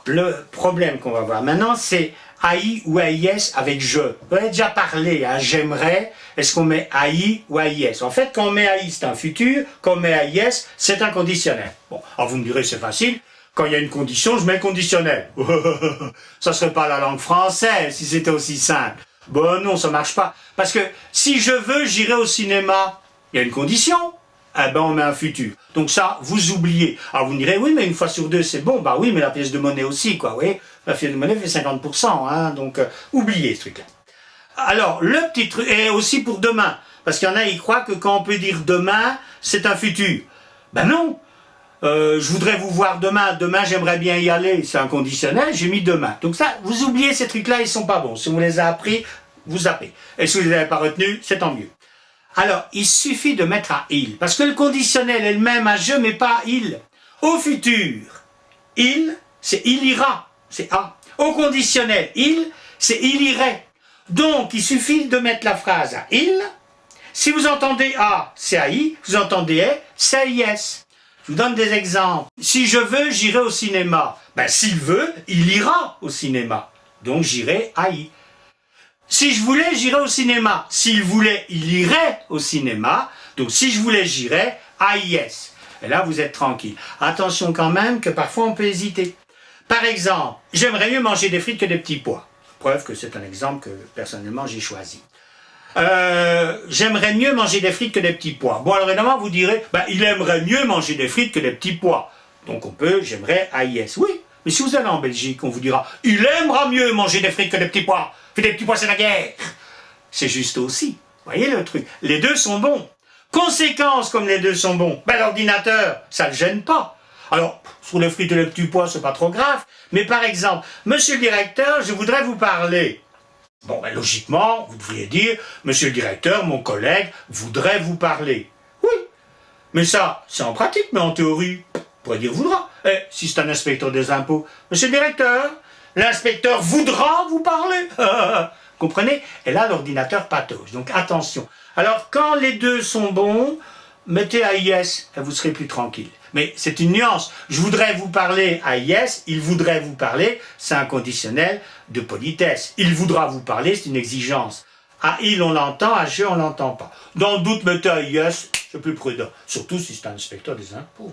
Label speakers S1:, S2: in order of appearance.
S1: Le problème qu'on va voir maintenant, c'est AI ou AIS avec je. Vous avez déjà parlé, hein, j'aimerais, est-ce qu'on met AI ou AIS? En fait, quand on met AI, c'est un futur, quand on met AIS, c'est un conditionnel. Bon, alors vous me direz, c'est facile, quand il y a une condition, je mets conditionnel. Ça serait pas la langue française si c'était aussi simple. Bon non, ça marche pas. Parce que si je veux, j'irai au cinéma. Il y a une condition. Eh ben on met un futur. Donc ça, vous oubliez. Alors vous me direz, oui, mais une fois sur deux, c'est bon. Bah oui, mais la pièce de monnaie aussi, quoi. Oui, la pièce de monnaie fait 50%. Hein, donc oubliez ce truc-là. Alors, le petit truc, et aussi pour demain. Parce qu'il y en a, ils croient que quand on peut dire demain, c'est un futur. Ben non. Je voudrais vous voir demain. Demain, j'aimerais bien y aller. C'est un conditionnel, j'ai mis demain. Donc ça, vous oubliez ces trucs-là, ils sont pas bons. Si on vous les a appris, vous zappez. Et si vous ne les avez pas retenus, c'est tant mieux. Alors, il suffit de mettre à il. Parce que le conditionnel est le même à je, mais pas à il. Au futur, il, c'est il ira. C'est a. Au conditionnel, il, c'est il irait. Donc, il suffit de mettre la phrase à il. Si vous entendez a, c'est à i. Vous entendez est, c'est à is. Je vous donne des exemples. Si je veux, j'irai au cinéma. Ben, s'il veut, il ira au cinéma. Donc, j'irai à i. Si je voulais, j'irais au cinéma. S'il voulait, il irait au cinéma. Donc, si je voulais, j'irais à IS. Et là, vous êtes tranquille. Attention quand même que parfois, on peut hésiter. Par exemple, j'aimerais mieux manger des frites que des petits pois. Preuve que c'est un exemple que, personnellement, j'ai choisi. J'aimerais mieux manger des frites que des petits pois. Bon, alors évidemment, vous direz, ben, il aimerait mieux manger des frites que des petits pois. Donc, on peut, j'aimerais AIS. Oui, mais si vous allez en Belgique, on vous dira, il aimera mieux manger des frites que des petits pois. Des petits pois, c'est la guerre. C'est juste aussi. Voyez le truc. Les deux sont bons. Conséquence, comme les deux sont bons, ben, l'ordinateur, ça ne le gêne pas. Alors, sur les frites et les petits pois, c'est pas trop grave. Mais par exemple, monsieur le directeur, je voudrais vous parler. Bon, ben, logiquement, vous devriez dire, monsieur le directeur, mon collègue voudrait vous parler. Oui. Mais ça, c'est en pratique, mais en théorie, on pourrait dire voudra. Et si c'est un inspecteur des impôts, monsieur le directeur, l'inspecteur voudra vous parler. Comprenez? Et là, l'ordinateur patauge. Donc, attention. Alors, quand les deux sont bons, mettez AIS, et vous serez plus tranquille. Mais c'est une nuance. Je voudrais vous parler AIS, il voudrait vous parler, c'est un conditionnel de politesse. Il voudra vous parler, c'est une exigence. À il, on l'entend, à je, on l'entend pas. Dans le doute, mettez AIS, c'est plus prudent. Surtout si c'est un inspecteur des impôts.